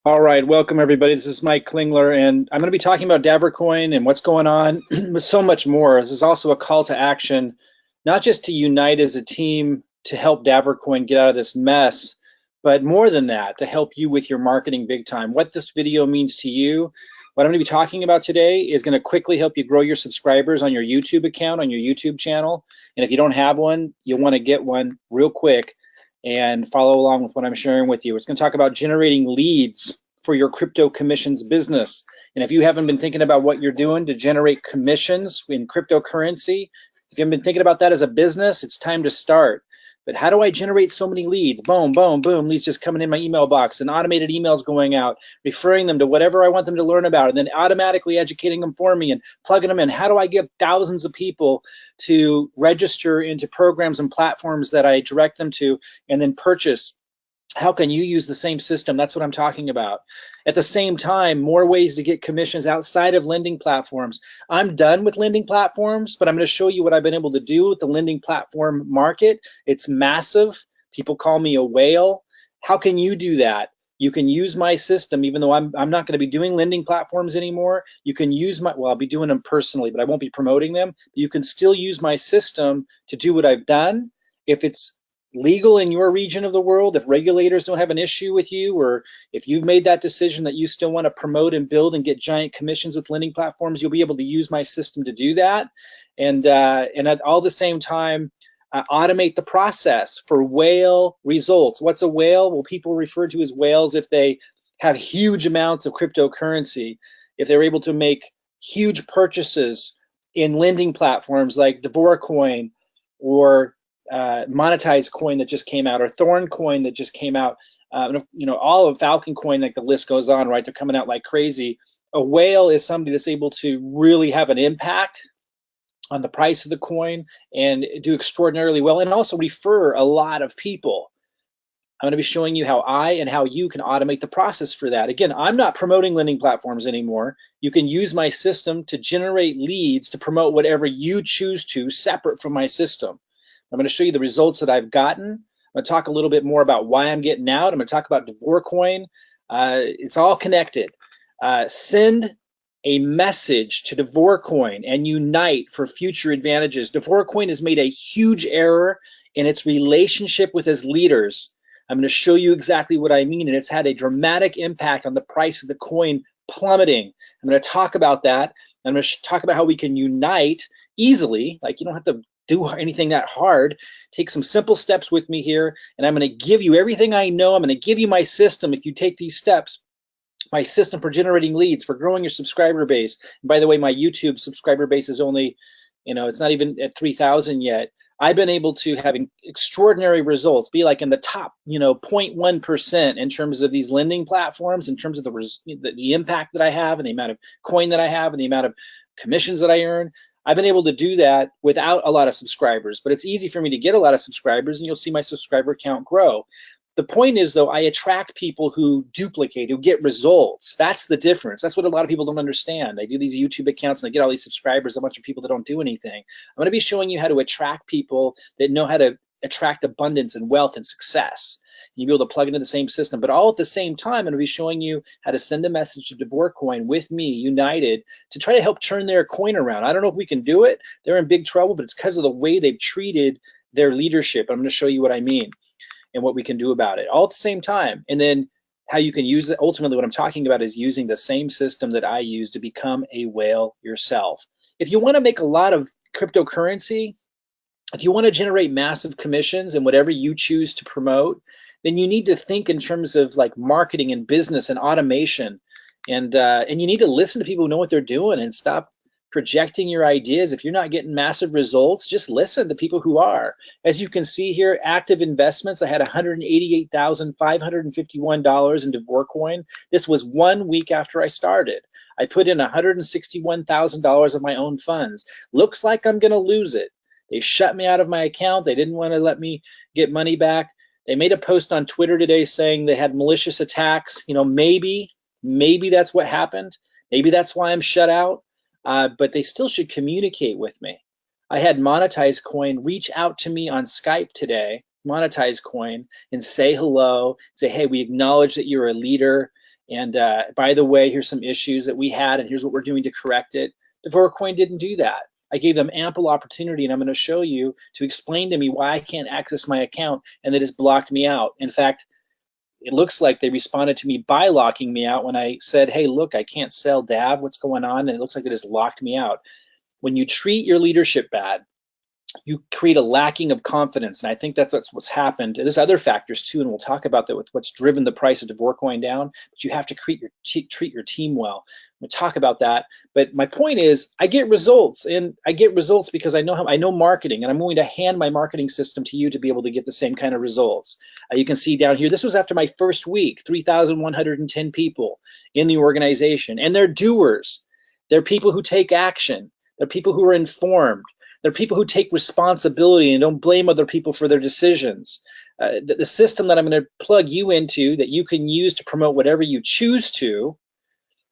All right, welcome everybody. This is Mike Klingler, and I'm going to be talking about DavorCoin and what's going on, but so much more. This is also a call to action, not just to unite as a team to help DavorCoin get out of this mess, but more than that, to help you with your marketing big time. What this video means to you, what I'm going to be talking about today is going to quickly help you grow your subscribers on your YouTube account, on your YouTube channel. And if you don't have one, you'll want to get one real quick and follow along with what I'm sharing with you. It's going to talk about generating leads for your crypto commissions business. And if you haven't been thinking about what you're doing to generate commissions in cryptocurrency, if you haven't been thinking about that as a business, it's time to start. But how do I generate so many leads? Boom, boom, boom, leads just coming in my email box and automated emails going out, referring them to whatever I want them to learn about, and then automatically educating them for me and plugging them in. How do I get thousands of people to register into programs and platforms that I direct them to and then purchase? How can you use the same system? That's what I'm talking about. At the same time, more ways to get commissions outside of lending platforms. I'm done with lending platforms, but I'm going to show you what I've been able to do with the lending platform market. It's massive. People call me a whale. How can you do that? You can use my system, even though I'm not going to be doing lending platforms anymore. You can use my, well, I'll be doing them personally, but I won't be promoting them. You can still use my system to do what I've done. If it's legal in your region of the world, if regulators don't have an issue with you, or if you've made that decision that you still want to promote and build and get giant commissions with lending platforms, you'll be able to use my system to do that. And at all the same time, automate the process for whale results. What's a whale? Well, people refer to as whales if they have huge amounts of cryptocurrency, if they're able to make huge purchases in lending platforms like DavorCoin or monetized coin that just came out, or Thorn coin that just came out, all of Falcon coin, like the list goes on, right? They're coming out like crazy. A whale is somebody that's able to really have an impact on the price of the coin and do extraordinarily well, and also refer a lot of people. I'm going to be showing you how I and how you can automate the process for that. Again, I'm not promoting lending platforms anymore. You can use my system to generate leads to promote whatever you choose to, separate from my system. I'm going to show you the results that I've gotten. I'm going to talk a little bit more about why I'm getting out. I'm going to talk about DavorCoin. It's all connected. Send a message to DavorCoin and unite for future advantages. DavorCoin has made a huge error in its relationship with its leaders. I'm going to show you exactly what I mean, and it's had a dramatic impact on the price of the coin plummeting. I'm going to talk about that. I'm going to talk about how we can unite easily. Like, you don't have to do anything that hard. Take some simple steps with me here, and I'm going to give you everything I know. I'm going to give you my system if you take these steps. My system for generating leads, for growing your subscriber base. And by the way, my YouTube subscriber base is only, it's not even at 3,000 yet. I've been able to have extraordinary results, be like in the top, 0.1% in terms of these lending platforms, in terms of the impact that I have and the amount of coin that I have and the amount of commissions that I earn. I've been able to do that without a lot of subscribers, but it's easy for me to get a lot of subscribers, and you'll see my subscriber count grow. The point is, though, I attract people who duplicate, who get results. That's the difference. That's what a lot of people don't understand. They do these YouTube accounts and they get all these subscribers, a bunch of people that don't do anything. I'm going to be showing you how to attract people that know how to attract abundance and wealth and success. You'll be able to plug into the same system, but all at the same time, I'm going to be showing you how to send a message to DavorCoin with me, united, to try to help turn their coin around. I don't know if we can do it. They're in big trouble, but it's because of the way they've treated their leadership. I'm going to show you what I mean and what we can do about it, all at the same time. And then how you can use it. Ultimately, what I'm talking about is using the same system that I use to become a whale yourself. If you want to make a lot of cryptocurrency, if you want to generate massive commissions and whatever you choose to promote, then you need to think in terms of like marketing and business and automation. And you need to listen to people who know what they're doing and stop projecting your ideas. If you're not getting massive results, just listen to people who are. As you can see here, active investments, I had $188,551 in DavorCoin. This was 1 week after I started. I put in $161,000 of my own funds. Looks like I'm going to lose it. They shut me out of my account. They didn't want to let me get money back. They made a post on Twitter today saying they had malicious attacks. Maybe that's what happened. Maybe that's why I'm shut out. But they still should communicate with me. I had Monetized Coin reach out to me on Skype today, Monetized Coin, and say hello, say, hey, we acknowledge that you're a leader And by the way, here's some issues that we had, and here's what we're doing to correct it. DavorCoin didn't do that. I gave them ample opportunity, and I'm going to show you to explain to me why I can't access my account and that it's blocked me out. In fact, it looks like they responded to me by locking me out when I said, hey, look, I can't sell Dav, what's going on? And it looks like it has locked me out. When you treat your leadership bad, you create a lacking of confidence, and I think that's what's happened. There's other factors too, and we'll talk about that with what's driven the price of DavorCoin down. But you have to treat your team well. We'll talk about that. But my point is, I get results, and I get results because I know marketing, and I'm willing to hand my marketing system to you to be able to get the same kind of results. You can see down here, this was after my first week, 3,110 people in the organization, and they're doers. They're people who take action. They're people who are informed. They're people who take responsibility and don't blame other people for their decisions. The system that I'm going to plug you into that you can use to promote whatever you choose to,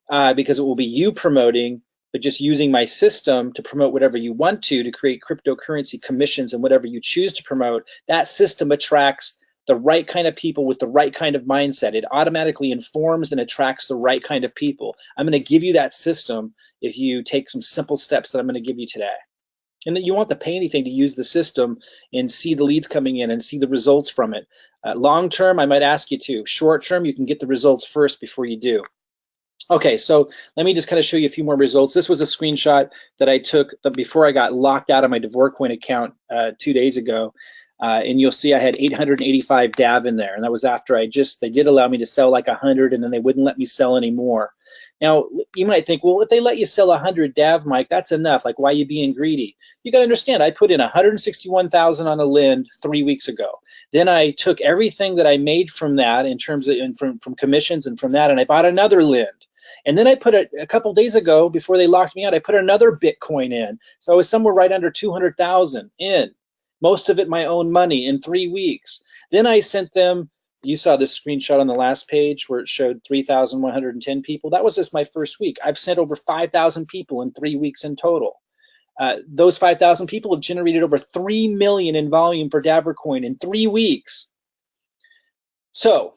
because it will be you promoting, but just using my system to promote whatever you want to create cryptocurrency commissions and whatever you choose to promote, that system attracts the right kind of people with the right kind of mindset. It automatically informs and attracts the right kind of people. I'm going to give you that system if you take some simple steps that I'm going to give you today. And that you won't have to pay anything to use the system and see the leads coming in and see the results from it. Long term, I might ask you to. Short term, you can get the results first before you do. Okay, so let me just kind of show you a few more results. This was a screenshot that I took before I got locked out of my DavorCoin account 2 days ago. And you'll see I had 885 DAV in there. And that was after they did allow me to sell like 100, and then they wouldn't let me sell anymore. Now, you might think, well, if they let you sell 100 DAV, Mike, that's enough. Like, why are you being greedy? You got to understand, I put in 161,000 on a Lind 3 weeks ago. Then I took everything that I made from that in terms of from commissions and from that, and I bought another Lind. And then I put a couple days ago, before they locked me out, I put another Bitcoin in. So I was somewhere right under 200,000 in. Most of it my own money in 3 weeks. Then I sent them, you saw this screenshot on the last page where it showed 3,110 people. That was just my first week. I've sent over 5,000 people in 3 weeks in total. Those 5,000 people have generated over 3 million in volume for DavorCoin in 3 weeks. So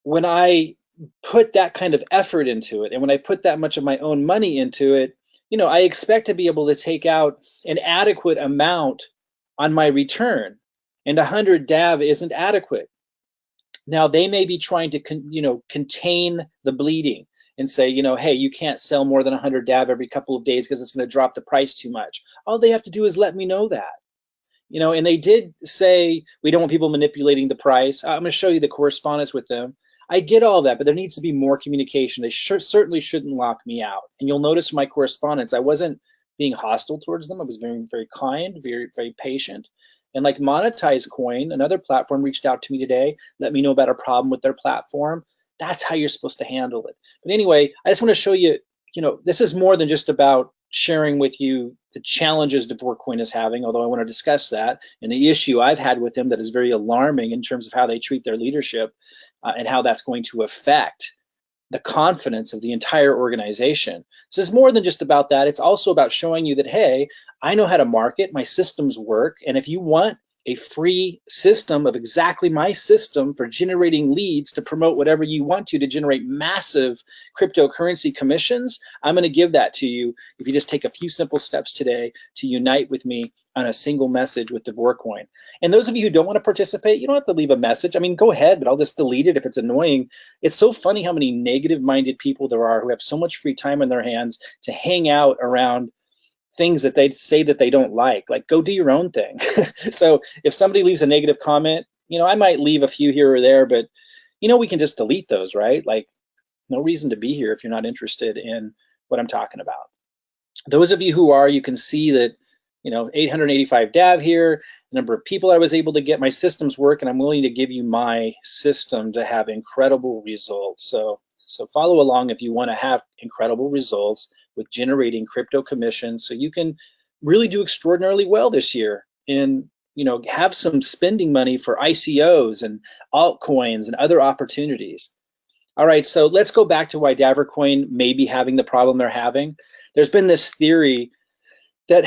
when I put that kind of effort into it, and when I put that much of my own money into it, I expect to be able to take out an adequate amount on my return, and 100 DAV isn't adequate. Now they may be trying to contain the bleeding and say, hey, you can't sell more than 100 DAV every couple of days because it's going to drop the price too much. All they have to do is let me know that. And they did say we don't want people manipulating the price. I'm going to show you the correspondence with them. I get all that, but there needs to be more communication. They certainly shouldn't lock me out. And you'll notice from my correspondence, I wasn't being hostile towards them. I was very, very kind, very, very patient. And like Monetize Coin, another platform, reached out to me today, let me know about a problem with their platform. That's how you're supposed to handle it. But anyway, I just want to show you, this is more than just about sharing with you the challenges DavorCoin is having, although I want to discuss that, and the issue I've had with them that is very alarming in terms of how they treat their leadership and how that's going to affect the confidence of the entire organization. So it's more than just about that. It's also about showing you that, hey, I know how to market, my systems work, and if you want a free system of exactly my system for generating leads to promote whatever you want to generate massive cryptocurrency commissions, I'm going to give that to you if you just take a few simple steps today to unite with me on a single message with DavorCoin. And those of you who don't want to participate, you don't have to leave a message. I mean, go ahead, but I'll just delete it if it's annoying. It's so funny how many negative-minded people there are who have so much free time in their hands to hang out around things that they say that they don't like go do your own thing. So if somebody leaves a negative comment, I might leave a few here or there, but we can just delete those, right? Like, no reason to be here if you're not interested in what I'm talking about. Those of you who are, you can see that 885 DAV here, the number of people I was able to get, my systems work, and I'm willing to give you my system to have incredible results. So follow along if you want to have incredible results with generating crypto commissions so you can really do extraordinarily well this year and have some spending money for ICOs and altcoins and other opportunities. All right, so let's go back to why DavorCoin may be having the problem they're having. There's been this theory that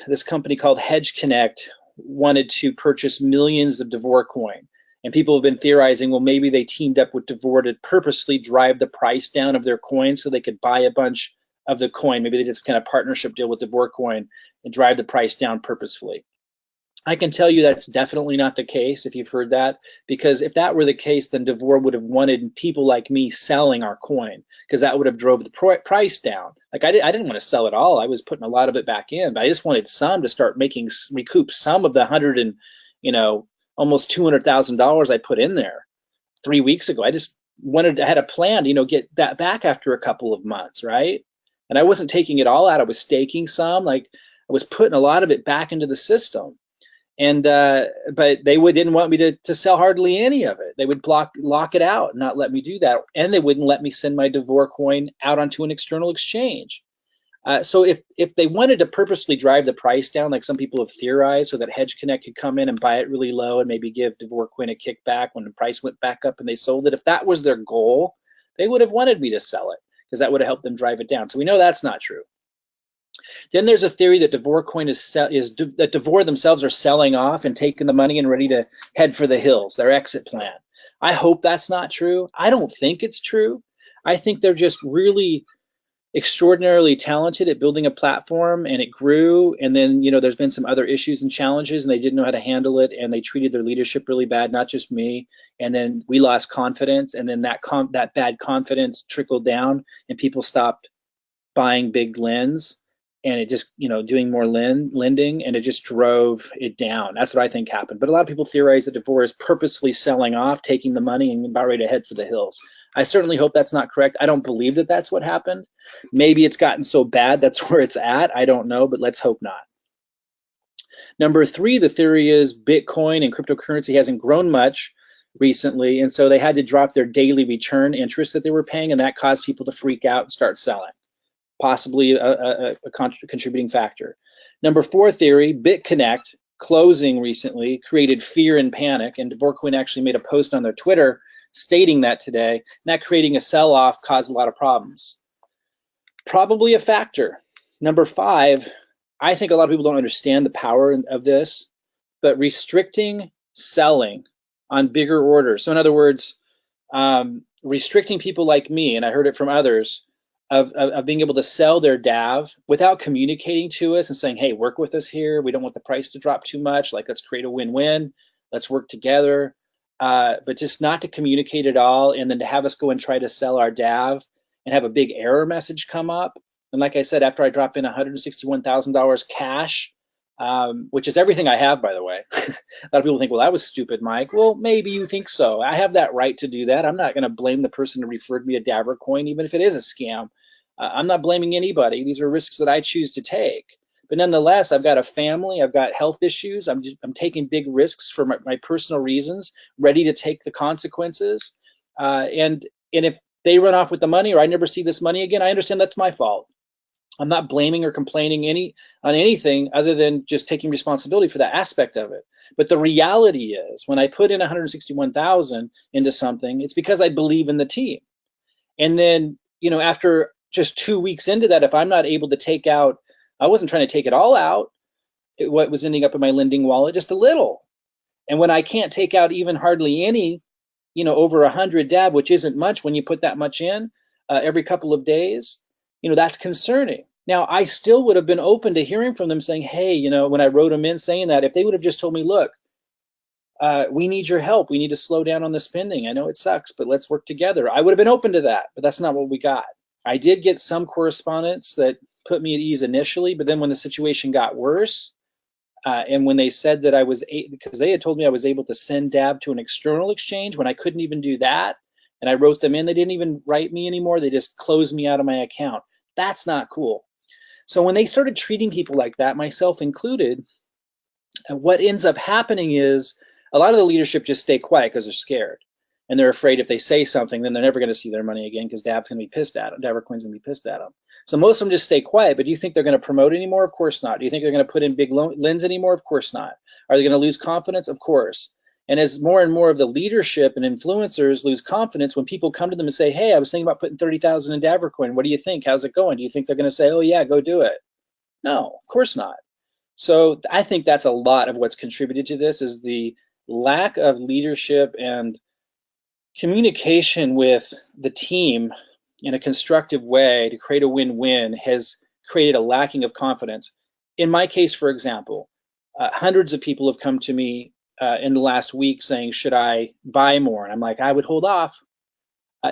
this company called Hedge Connect, wanted to purchase millions of DavorCoin. And people have been theorizing, well, maybe they teamed up with Davor to purposely drive the price down of their coin so they could buy a bunch of the coin. Maybe they did some kind of partnership deal with DavorCoin and drive the price down purposefully. I can tell you that's definitely not the case if you've heard that, because if that were the case, then Davor would have wanted people like me selling our coin, because that would have drove the price down. Like I didn't want to sell it all. I was putting a lot of it back in, but I just wanted some to start recoup some of the almost $200,000 I put in there 3 weeks ago. I had a plan to, get that back after a couple of months, right? And I wasn't taking it all out. I was staking some, like I was putting a lot of it back into the system. And but they didn't want me to sell hardly any of it. They would lock it out and not let me do that. And they wouldn't let me send my Davor coin out onto an external exchange. So if they wanted to purposely drive the price down, like some people have theorized, so that Hedge Connect could come in and buy it really low and maybe give DavorCoin a kickback when the price went back up and they sold it, if that was their goal, they would have wanted me to sell it, because that would have helped them drive it down. So we know that's not true. Then there's a theory that DavorCoin that Davor themselves are selling off and taking the money and ready to head for the hills, their exit plan. I hope that's not true. I don't think it's true. I think they're just really extraordinarily talented at building a platform, and it grew. And then, there's been some other issues and challenges, and they didn't know how to handle it, and they treated their leadership really bad, not just me. And then we lost confidence, and then that bad confidence trickled down, and people stopped buying big lends, and it just, doing more lending, and it just drove it down. That's what I think happened. But a lot of people theorize that Davor is purposefully selling off, taking the money, and about ready to head for the hills. I certainly hope that's not correct. I don't believe that that's what happened. Maybe it's gotten so bad that's where it's at. I don't know, but let's hope not. Number 3, the theory is Bitcoin and cryptocurrency hasn't grown much recently, and so they had to drop their daily return interest that they were paying, and that caused people to freak out and start selling. Possibly a contributing factor. Number 4 theory, BitConnect closing recently created fear and panic, and DavorCoin actually made a post on their Twitter stating that today, and that creating a sell-off caused a lot of problems. Probably a factor. Number 5, I think a lot of people don't understand the power of this, but restricting selling on bigger orders. So in other words, restricting people like me, and I heard it from others, of being able to sell their DAV without communicating to us and saying, hey, work with us here. We don't want the price to drop too much. Like, let's create a win-win. Let's work together. But just not to communicate at all, and then to have us go and try to sell our DAV and have a big error message come up. And like I said, after I drop in $161,000 cash, which is everything I have, by the way. A lot of people think, well, that was stupid, Mike. Well, maybe you think so. I have that right to do that. I'm not going to blame the person who referred me to DavorCoin, even if it is a scam. I'm not blaming anybody. These are risks that I choose to take. But nonetheless, I've got a family. I've got health issues. I'm taking big risks for my personal reasons, ready to take the consequences. And if they run off with the money, or I never see this money again, I understand that's my fault. I'm not blaming or complaining on anything other than just taking responsibility for that aspect of it. But the reality is, when I put in 161,000 into something, it's because I believe in the team. And then, after just 2 weeks into that, if I'm not able to take out, I wasn't trying to take it all out. What was ending up in my lending wallet, just a little. And when I can't take out even hardly any, over 100 DAV, which isn't much when you put that much in every couple of days, that's concerning. Now, I still would have been open to hearing from them saying, hey, when I wrote them in saying that, if they would have just told me, look, we need your help. We need to slow down on the spending. I know it sucks, but let's work together. I would have been open to that, but that's not what we got. I did get some correspondence that put me at ease initially, but then when the situation got worse, and when they said that because they had told me I was able to send DAV to an external exchange when I couldn't even do that, and I wrote them in, they didn't even write me anymore. They just closed me out of my account. That's not cool. So when they started treating people like that, myself included, what ends up happening is a lot of the leadership just stay quiet because they're scared. And they're afraid if they say something, then they're never going to see their money again, because DAV's going to be pissed at them. DavorCoin's going to be pissed at them. So most of them just stay quiet. But do you think they're going to promote anymore? Of course not. Do you think they're going to put in big lens anymore? Of course not. Are they going to lose confidence? Of course. And as more and more of the leadership and influencers lose confidence, when people come to them and say, hey, I was thinking about putting 30,000 in DavorCoin. What do you think? How's it going? Do you think they're going to say, oh, yeah, go do it? No, of course not. So I think that's a lot of what's contributed to this, is the lack of leadership and communication with the team in a constructive way to create a win-win has created a lacking of confidence. In my case, for example, hundreds of people have come to me in the last week saying, should I buy more? And I'm like, I would hold off.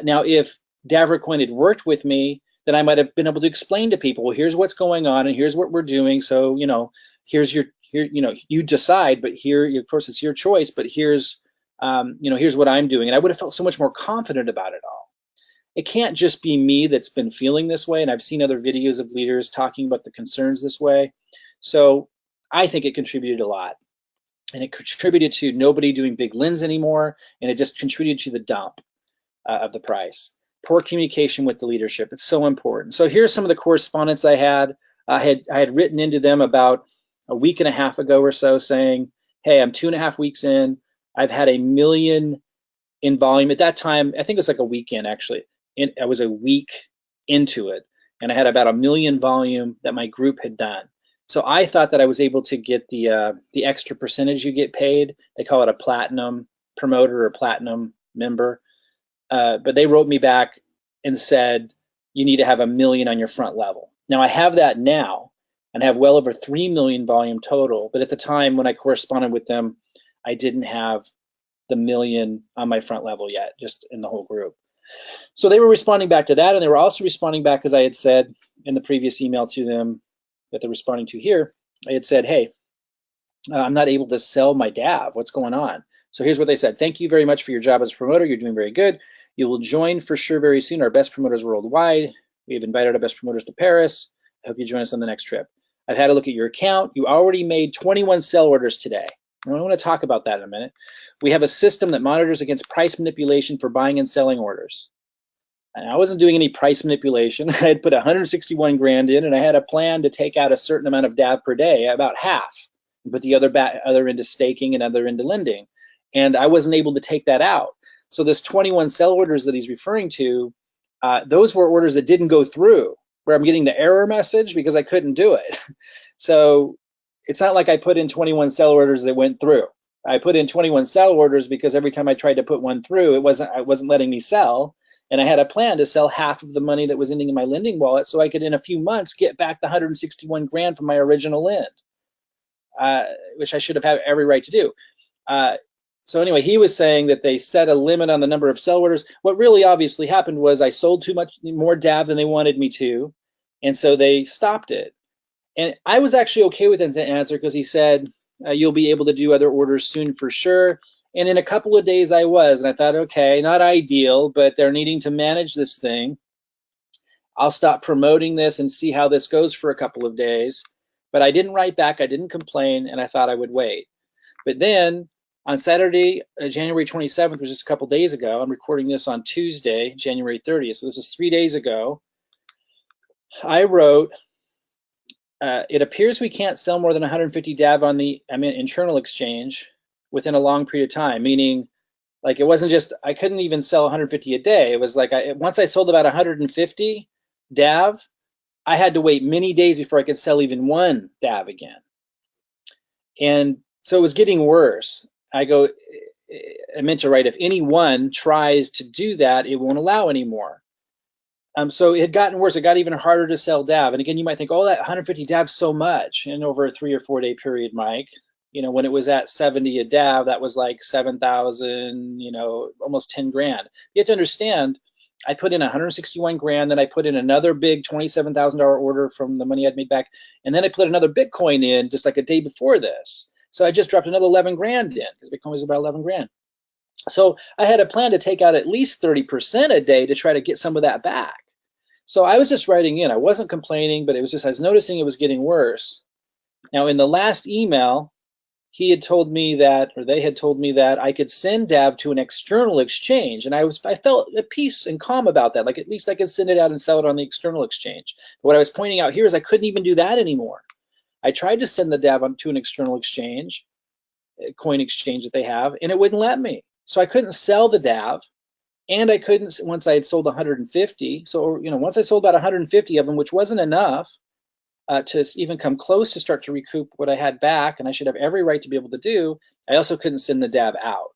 Now, if DavorCoin had worked with me, then I might have been able to explain to people, well, here's what's going on and here's what we're doing. So, here's you decide, but here, of course, it's your choice, but here's what I'm doing. And I would have felt so much more confident about it all. It can't just be me that's been feeling this way. And I've seen other videos of leaders talking about the concerns this way. So I think it contributed a lot. And it contributed to nobody doing big lens anymore. And it just contributed to the dump of the price. Poor communication with the leadership. It's so important. So here's some of the correspondence I had. I had written into them about a week and a half ago or so saying, hey, I'm 2.5 weeks in. I've had 1 million in volume. At that time, I think it was like a weekend actually. I was a week into it, and I had about 1 million volume that my group had done. So I thought that I was able to get the extra percentage you get paid. They call it a platinum promoter or platinum member. But they wrote me back and said, you need to have 1 million on your front level. Now I have that now and have well over 3 million volume total. But at the time when I corresponded with them, I didn't have the 1 million on my front level yet, just in the whole group. So they were responding back to that, and they were also responding back, as I had said in the previous email to them that they're responding to here. I had said, hey, I'm not able to sell my DAV. What's going on? So here's what they said. Thank you very much for your job as a promoter. You're doing very good. You will join for sure very soon our best promoters worldwide. We've invited our best promoters to Paris. I hope you join us on the next trip. I've had a look at your account. You already made 21 sell orders today. I want to talk about that in a minute. We have a system that monitors against price manipulation for buying and selling orders. And I wasn't doing any price manipulation. I had put 161 grand in, and I had a plan to take out a certain amount of DAV per day, about half, and put the other into staking and other into lending. And I wasn't able to take that out. So this 21 sell orders that he's referring to, those were orders that didn't go through, where I'm getting the error message because I couldn't do it. So it's not like I put in 21 sell orders that went through. I put in 21 sell orders because every time I tried to put one through, it wasn't letting me sell. And I had a plan to sell half of the money that was ending in my lending wallet so I could, in a few months, get back the 161 grand from my original lend, which I should have had every right to do. So anyway, he was saying that they set a limit on the number of sell orders. What really obviously happened was I sold too much more DAV than they wanted me to, and so they stopped it. And I was actually okay with the answer because he said, you'll be able to do other orders soon for sure. And in a couple of days I was, and I thought, okay, not ideal, but they're needing to manage this thing. I'll stop promoting this and see how this goes for a couple of days. But I didn't write back, I didn't complain, and I thought I would wait. But then on Saturday, January 27th, which is just a couple days ago, I'm recording this on Tuesday, January 30th, so this is 3 days ago, I wrote, it appears we can't sell more than 150 DAV on the internal exchange within a long period of time, meaning like it wasn't just, I couldn't even sell 150 a day. It was like once I sold about 150 DAV, I had to wait many days before I could sell even one DAV again. And so it was getting worse. I meant to write, if anyone tries to do that, it won't allow anymore. So it had gotten worse. It got even harder to sell DAV. And again, you might think, oh, that 150 DAV so much. And over a 3 or 4 day period, Mike, when it was at 70 a DAV, that was like 7,000, almost 10 grand. You have to understand, I put in 161 grand, then I put in another big $27,000 order from the money I'd made back. And then I put another Bitcoin in just like a day before this. So I just dropped another 11 grand in because Bitcoin was about 11 grand. So I had a plan to take out at least 30% a day to try to get some of that back. So I was just writing in. I wasn't complaining, but it was just, I was noticing it was getting worse. Now in the last email, he had told me that, or they had told me that I could send DAV to an external exchange. And I felt at peace and calm about that. Like at least I could send it out and sell it on the external exchange. But what I was pointing out here is I couldn't even do that anymore. I tried to send the DAV to an external exchange, a coin exchange that they have, and it wouldn't let me. So I couldn't sell the DAV, and I couldn't, once I had sold 150. So, once I sold about 150 of them, which wasn't enough to even come close to start to recoup what I had back, and I should have every right to be able to do, I also couldn't send the DAV out.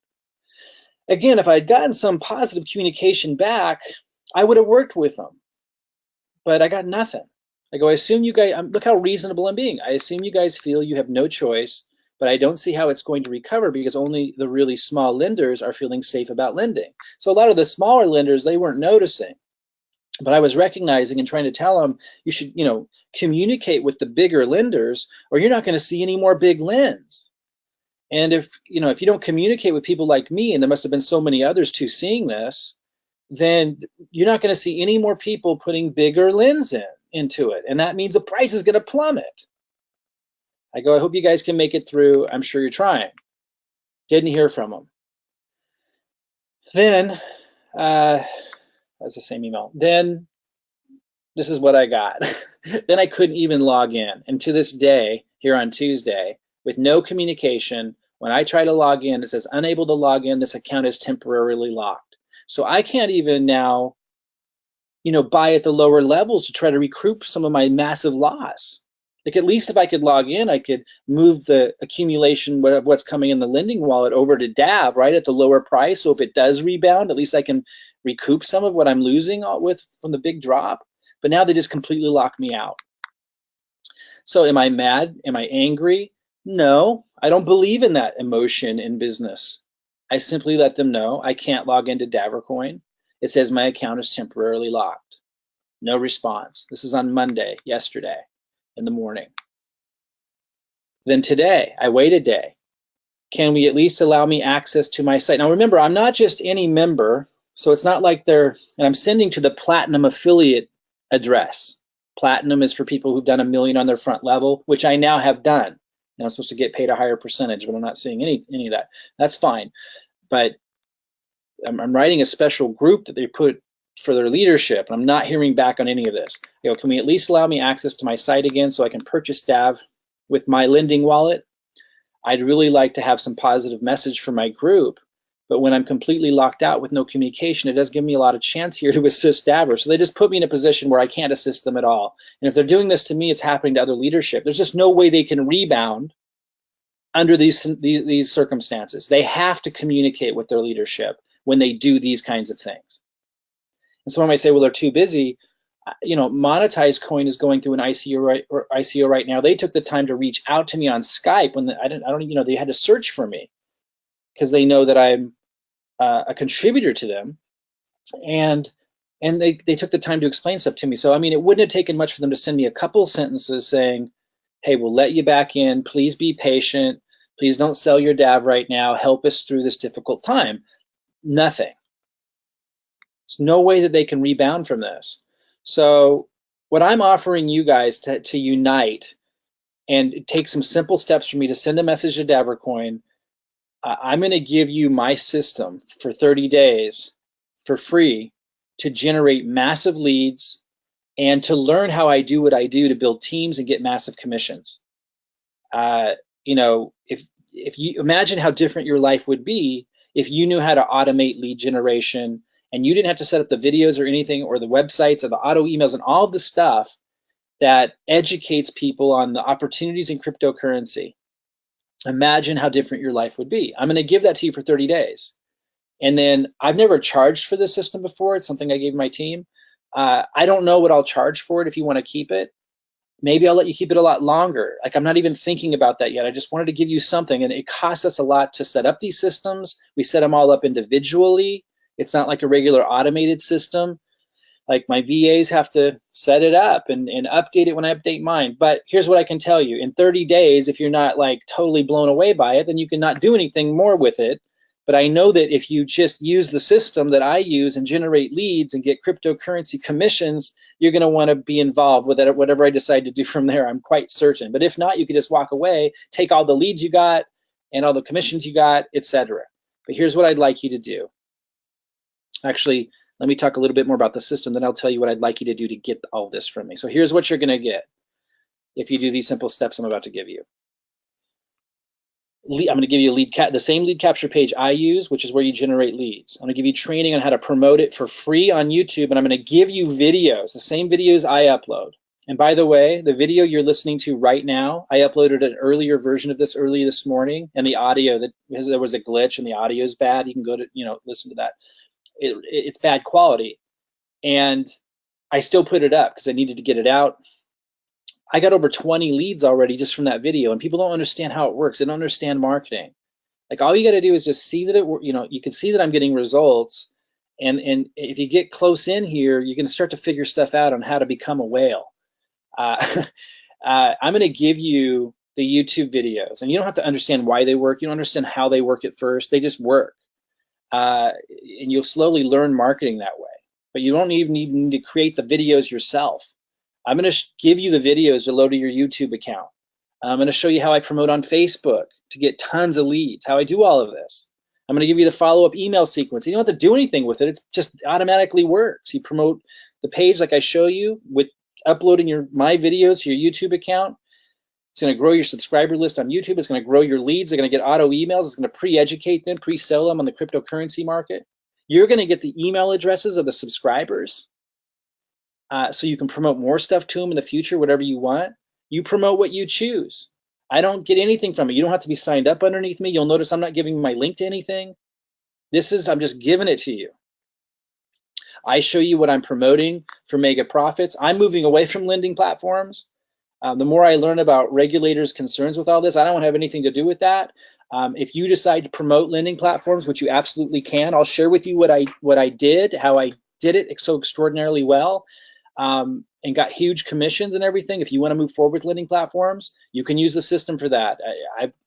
Again, if I had gotten some positive communication back, I would have worked with them. But I got nothing. I go, I assume you guys, look how reasonable I'm being. I assume you guys feel you have no choice, but I don't see how it's going to recover because only the really small lenders are feeling safe about lending. So a lot of the smaller lenders, they weren't noticing. But I was recognizing and trying to tell them, you should, communicate with the bigger lenders or you're not going to see any more big lends. And if you don't communicate with people like me, and there must have been so many others too seeing this, then you're not going to see any more people putting bigger lens into it. And that means the price is going to plummet. I go, I hope you guys can make it through. I'm sure you're trying. Didn't hear from them. Then, that's the same email. Then, this is what I got. Then I couldn't even log in. And to this day, here on Tuesday, with no communication, when I try to log in, it says unable to log in. This account is temporarily locked. So I can't even now, buy at the lower levels to try to recoup some of my massive loss. Like at least if I could log in, I could move the accumulation of what's coming in the lending wallet over to DAV, right, at the lower price. So if it does rebound, at least I can recoup some of what I'm losing from the big drop. But now they just completely lock me out. So am I mad? Am I angry? No, I don't believe in that emotion in business. I simply let them know I can't log into DavorCoin. It says my account is temporarily locked. No response. This is on Monday, yesterday, in the morning. Then today, I wait a day. Can we at least allow me access to my site? Now remember, I'm not just any member, so it's not like and I'm sending to the Platinum affiliate address. Platinum is for people who've done $1 million on their front level, which I now have done. And I'm supposed to get paid a higher percentage, but I'm not seeing any of that. That's fine. But I'm writing a special group that they put for their leadership. And I'm not hearing back on any of this. Can we at least allow me access to my site again so I can purchase DAV with my lending wallet? I'd really like to have some positive message for my group. But when I'm completely locked out with no communication, it does give me a lot of chance here to assist Davor. So they just put me in a position where I can't assist them at all. And if they're doing this to me, it's happening to other leadership. There's just no way they can rebound under these circumstances. They have to communicate with their leadership when they do these kinds of things. And someone might say, well, they're too busy. Monetized Coin is going through an ICO right now. They took the time to reach out to me on Skype when they had to search for me because they know that I'm a contributor to them, and they took the time to explain stuff to me. So it wouldn't have taken much for them to send me a couple sentences saying, hey, we'll let you back in. Please be patient. Please don't sell your DAV right now. Help us through this difficult time. Nothing. There's no way that they can rebound from this. So what I'm offering you guys to unite and take some simple steps for me to send a message to DavorCoin. I'm going to give you my system for 30 days for free to generate massive leads and to learn how I do what I do to build teams and get massive commissions. If you imagine how different your life would be if you knew how to automate lead generation and you didn't have to set up the videos or anything or the websites or the auto emails and all the stuff that educates people on the opportunities in cryptocurrency. Imagine how different your life would be. I'm going to give that to you for 30 days. And then I've never charged for this system before. It's something I gave my team. I don't know what I'll charge for it if you want to keep it. Maybe I'll let you keep it a lot longer. Like I'm not even thinking about that yet. I just wanted to give you something. And it costs us a lot to set up these systems. We set them all up individually. It's not like a regular automated system. Like my VAs have to set it up and update it when I update mine. But here's what I can tell you. In 30 days, if you're not like totally blown away by it, then you can not do anything more with it. But I know that if you just use the system that I use and generate leads and get cryptocurrency commissions, you're going to want to be involved with it, whatever I decide to do from there. I'm quite certain. But if not, you could just walk away, take all the leads you got and all the commissions you got, etc. But here's what I'd like you to do. Actually, let me talk a little bit more about the system, then I'll tell you what I'd like you to do to get all this from me. So here's what you're going to get if you do these simple steps I'm about to give you. I'm going to give you the same lead capture page I use, which is where you generate leads. I'm going to give you training on how to promote it for free on YouTube, and I'm going to give you videos, the same videos I upload. And by the way, the video you're listening to right now, I uploaded an earlier version of this early this morning, and the audio, that there was a glitch and the audio is bad. You can go to, listen to that. It's bad quality. And I still put it up because I needed to get it out. I got over 20 leads already just from that video, and people don't understand how it works. They don't understand marketing. Like, all you got to do is just see that you can see that I'm getting results. And if you get close in here, you're going to start to figure stuff out on how to become a whale. I'm going to give you the YouTube videos, and you don't have to understand why they work. You don't understand how they work at first. They just work. And you'll slowly learn marketing that way. But you don't even need to create the videos yourself. I'm going to give you the videos to load to your YouTube account. I'm going to show you how I promote on Facebook to get tons of leads, how I do all of this. I'm going to give you the follow-up email sequence. You don't have to do anything with it. It just automatically works. You promote the page like I show you with uploading my videos to your YouTube account. It's going to grow your subscriber list on YouTube. It's going to grow your leads. They're going to get auto emails. It's going to pre-educate them, pre-sell them on the cryptocurrency market. You're going to get the email addresses of the subscribers, so you can promote more stuff to them in the future, whatever you want. You promote what you choose. I don't get anything from it. You don't have to be signed up underneath me. You'll notice I'm not giving my link to anything. I'm just giving it to you. I show you what I'm promoting for mega profits. I'm moving away from lending platforms. The more I learn about regulators' concerns with all this, I don't have anything to do with that. If you decide to promote lending platforms, which you absolutely can, I'll share with you what I did, how I did it so extraordinarily well, and got huge commissions and everything. If you want to move forward with lending platforms, you can use the system for that.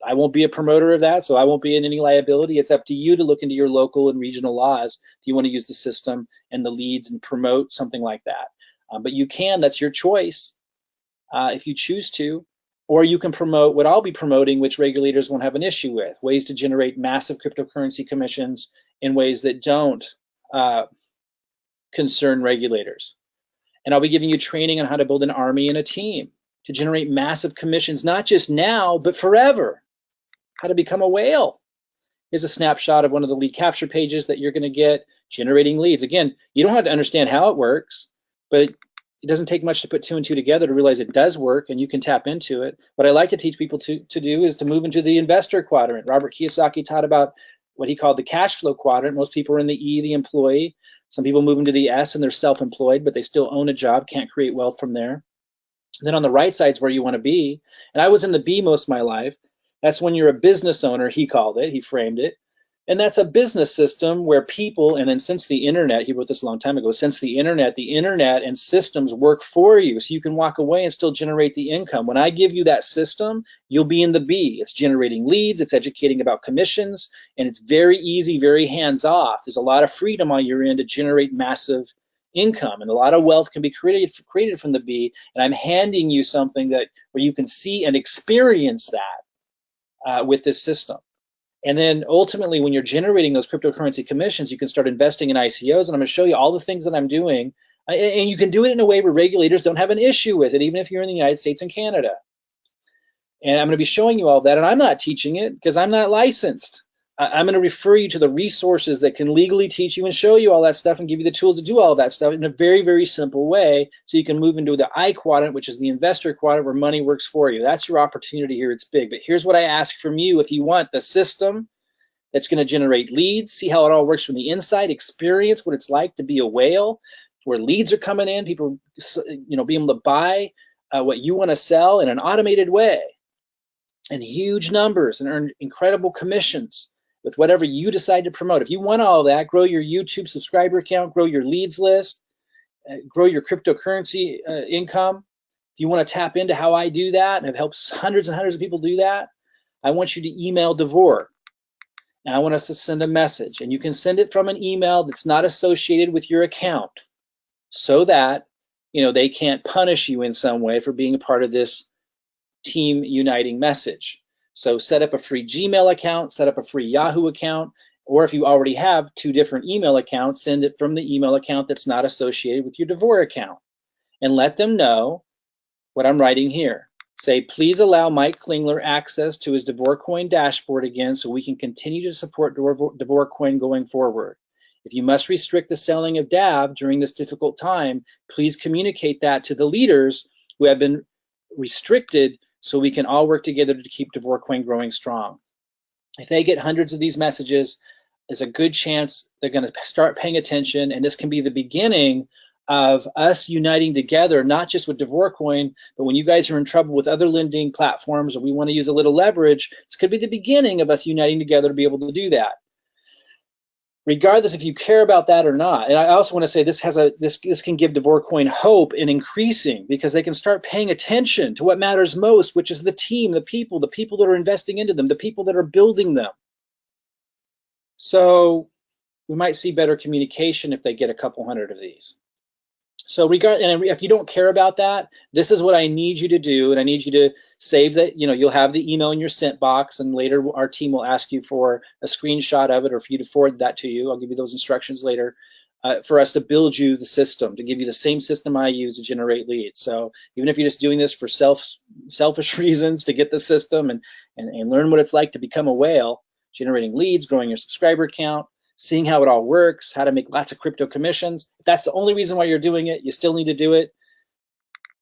I won't be a promoter of that, so I won't be in any liability. It's up to you to look into your local and regional laws if you want to use the system and the leads and promote something like that. But you can, that's your choice. If you choose to, or you can promote what I'll be promoting, which regulators won't have an issue with, ways to generate massive cryptocurrency commissions in ways that don't concern regulators. And I'll be giving you training on how to build an army and a team to generate massive commissions, not just now, but forever. How to become a whale. Here's a snapshot of one of the lead capture pages that you're going to get, generating leads. Again, you don't have to understand how it works, but it doesn't take much to put 2 and 2 together to realize it does work, and you can tap into it. What I like to teach people to do is to move into the investor quadrant. Robert Kiyosaki taught about what he called the cash flow quadrant. Most people are in the E, the employee. Some people move into the S and they're self-employed, but they still own a job, can't create wealth from there. Then on the right side is where you want to be. And I was in the B most of my life. That's when you're a business owner, he called it, he framed it. And that's a business system where people, and then since the internet, he wrote this a long time ago, since the internet and systems work for you, so you can walk away and still generate the income. When I give you that system, you'll be in the B. It's generating leads, it's educating about commissions, and it's very easy, very hands-off. There's a lot of freedom on your end to generate massive income, and a lot of wealth can be created from the B, and I'm handing you something where you can see and experience that with this system. And then ultimately, when you're generating those cryptocurrency commissions, you can start investing in ICOs. And I'm going to show you all the things that I'm doing. And you can do it in a way where regulators don't have an issue with it, even if you're in the United States and Canada. And I'm going to be showing you all that. And I'm not teaching it because I'm not licensed. I'm going to refer you to the resources that can legally teach you and show you all that stuff and give you the tools to do all of that stuff in a very, very simple way, so you can move into the I quadrant, which is the investor quadrant, where money works for you. That's your opportunity here. It's big. But here's what I ask from you. If you want the system that's going to generate leads, see how it all works from the inside, experience what it's like to be a whale, where leads are coming in, people be able to buy what you want to sell in an automated way, in huge numbers, and earn incredible commissions with whatever you decide to promote. If you want all that, grow your YouTube subscriber count, grow your leads list, grow your cryptocurrency income. If you want to tap into how I do that, and I've helped hundreds and hundreds of people do that, I want you to email Davor. And I want us to send a message. And you can send it from an email that's not associated with your account, so that they can't punish you in some way for being a part of this team uniting message. So set up a free Gmail account, set up a free Yahoo account, or if you already have 2 different email accounts, send it from the email account that's not associated with your Davor account. And let them know what I'm writing here. Say, please allow Mike Klingler access to his DavorCoin dashboard again so we can continue to support DavorCoin going forward. If you must restrict the selling of DAV during this difficult time, please communicate that to the leaders who have been restricted so we can all work together to keep DavorCoin growing strong. If they get hundreds of these messages, there's a good chance they're going to start paying attention, and this can be the beginning of us uniting together, not just with DavorCoin, but when you guys are in trouble with other lending platforms or we want to use a little leverage, this could be the beginning of us uniting together to be able to do that. Regardless if you care about that or not. And I also want to say this can give DavorCoin hope in increasing, because they can start paying attention to what matters most, which is the team, the people that are investing into them, the people that are building them. So we might see better communication if they get a couple hundred of these. So and if you don't care about that, this is what I need you to do, and I need you to save that. You'll have the email in your sent box, and later our team will ask you for a screenshot of it or for you to forward that to you. I'll give you those instructions later for us to build you the system, to give you the same system I use to generate leads. So even if you're just doing this for selfish reasons to get the system and learn what it's like to become a whale, generating leads, growing your subscriber count, seeing how it all works, how to make lots of crypto commissions. If that's the only reason why you're doing it, you still need to do it.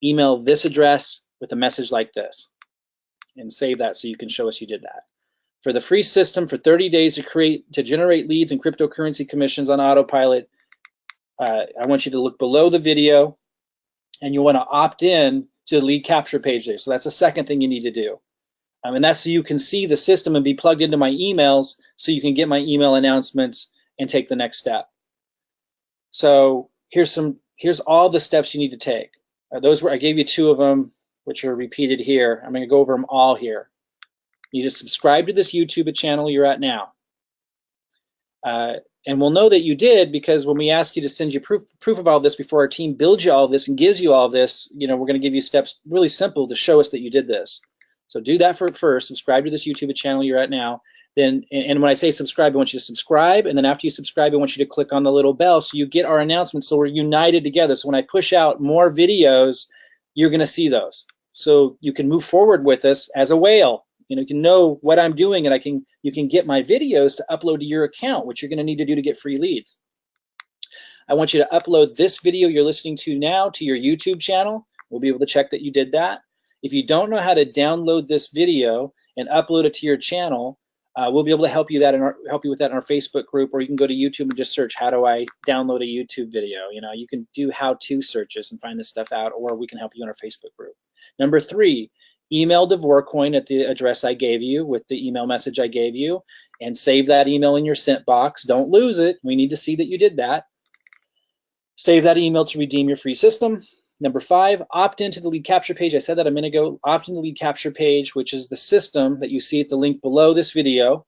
Email this address with a message like this and save that so you can show us you did that. For the free system for 30 days to generate leads and cryptocurrency commissions on autopilot, I want you to look below the video, and you want to opt in to the lead capture page there. So that's the second thing you need to do. And that's so you can see the system and be plugged into my emails so you can get my email announcements and take the next step. So here's all the steps you need to take. I gave you 2 of them, which are repeated here. I'm going to go over them all here. You need to subscribe to this YouTube channel you're at now. And we'll know that you did because when we ask you to send you proof of all this before our team builds you all this and gives you all this, we're going to give you steps really simple to show us that you did this. So do that first. Subscribe to this YouTube channel you're at now. Then, and when I say subscribe, I want you to subscribe. And then after you subscribe, I want you to click on the little bell so you get our announcements so we're united together. So when I push out more videos, you're going to see those. So you can move forward with us as a whale. You can know what I'm doing, and you can get my videos to upload to your account, which you're going to need to do to get free leads. I want you to upload this video you're listening to now to your YouTube channel. We'll be able to check that you did that. If you don't know how to download this video and upload it to your channel, we'll be able to help you with that in our Facebook group, or you can go to YouTube and just search, how do I download a YouTube video? You can do how-to searches and find this stuff out, or we can help you in our Facebook group. Number 3, email DavorCoin at the address I gave you with the email message I gave you, and save that email in your sent box. Don't lose it. We need to see that you did that. Save that email to redeem your free system. Number 5, opt into the lead capture page. I said that a minute ago. Opt in the lead capture page, which is the system that you see at the link below this video.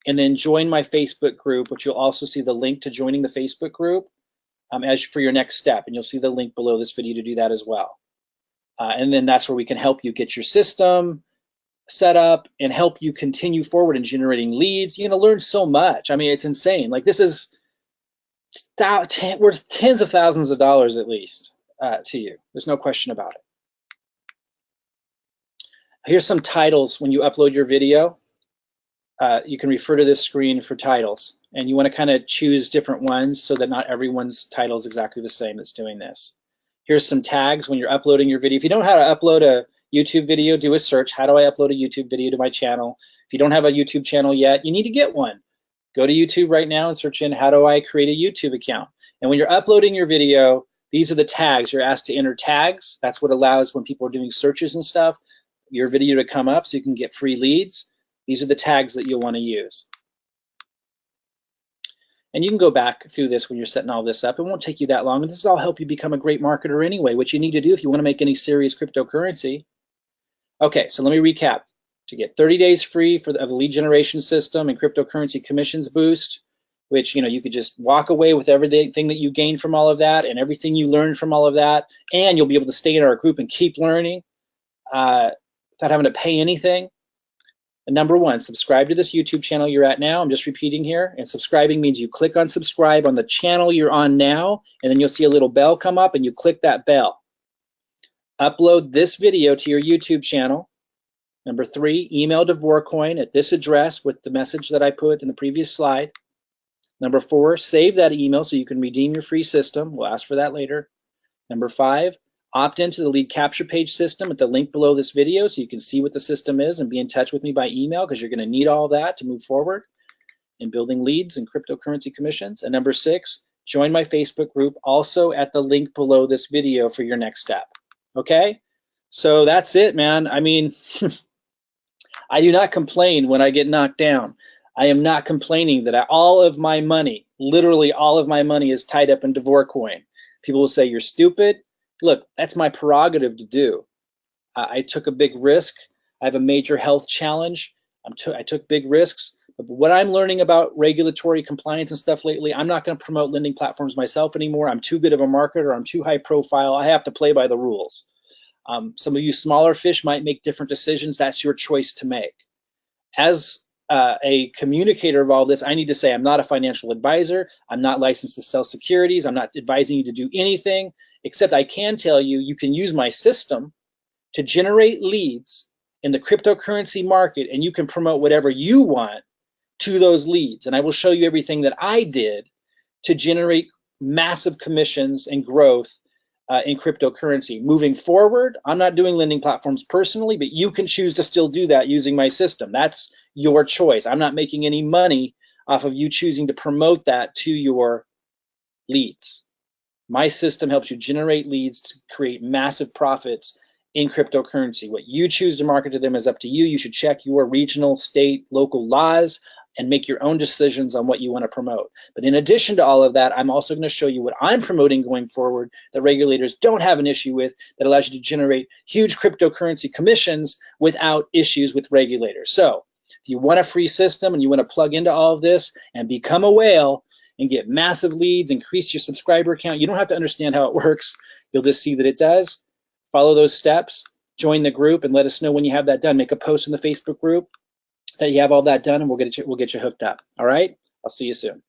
And then join my Facebook group, which you'll also see the link to joining the Facebook group as for your next step. And you'll see the link below this video to do that as well. And then that's where we can help you get your system set up and help you continue forward in generating leads. You're going to learn so much. I mean, it's insane. Like, this is worth tens of thousands of dollars at least. To you. There's no question about it. Here's some titles when you upload your video. You can refer to this screen for titles, and you want to kind of choose different ones so that not everyone's title is exactly the same that's doing this. Here's some tags when you're uploading your video. If you don't know how to upload a YouTube video, do a search. How do I upload a YouTube video to my channel? If you don't have a YouTube channel yet, you need to get one. Go to YouTube right now and search in, how do I create a YouTube account? And when you're uploading your video, these are the tags. You're asked to enter tags. That's what allows, when people are doing searches and stuff, your video to come up so you can get free leads. These are the tags that you'll want to use. And you can go back through this when you're setting all this up. It won't take you that long. And this will all help you become a great marketer anyway, what you need to do if you want to make any serious cryptocurrency. Okay, so let me recap. To get 30 days free of the lead generation system and cryptocurrency commissions boost, which you could just walk away with everything that you gained from all of that and everything you learned from all of that, and you'll be able to stay in our group and keep learning without having to pay anything. And number 1, subscribe to this YouTube channel you're at now. I'm just repeating here. And subscribing means you click on subscribe on the channel you're on now, and then you'll see a little bell come up, and you click that bell. Upload this video to your YouTube channel. Number 3, email DavorCoin at this address with the message that I put in the previous slide. Number 4, save that email so you can redeem your free system. We'll ask for that later. Number 5, Opt into the lead capture page system at the link below this video so you can see what the system is and be in touch with me by email, because you're going to need all that to move forward in building leads and cryptocurrency commissions. And number 6, join my Facebook group, also at the link below this video for your next step. Okay? So that's it, man. I mean, I do not complain when I get knocked down. I am not complaining that all of my money, literally all of my money, is tied up in DavorCoin. People will say, you're stupid. Look, that's my prerogative to do. I took a big risk. I have a major health challenge. I took big risks. But what I'm learning about regulatory compliance and stuff lately, I'm not going to promote lending platforms myself anymore. I'm too good of a marketer. I'm too high profile. I have to play by the rules. Some of you smaller fish might make different decisions. That's your choice to make. As a communicator of all this, I need to say I'm not a financial advisor. I'm not licensed to sell securities. I'm not advising you to do anything, except I can tell you, you can use my system to generate leads in the cryptocurrency market, and you can promote whatever you want to those leads. And I will show you everything that I did to generate massive commissions and growth in cryptocurrency. Moving forward, I'm not doing lending platforms personally, but you can choose to still do that using my system. That's your choice. I'm not making any money off of you choosing to promote that to your leads. My system helps you generate leads to create massive profits in cryptocurrency. What you choose to market to them is up to you. You should check your regional, state, local laws and make your own decisions on what you want to promote. But in addition to all of that, I'm also going to show you what I'm promoting going forward that regulators don't have an issue with, that allows you to generate huge cryptocurrency commissions without issues with regulators. So if you want a free system and you want to plug into all of this and become a whale and get massive leads, increase your subscriber count, you don't have to understand how it works. You'll just see that it does. Follow those steps, join the group, and let us know when you have that done. Make a post in the Facebook group that you have all that done, and we'll get you hooked up. All right? I'll see you soon.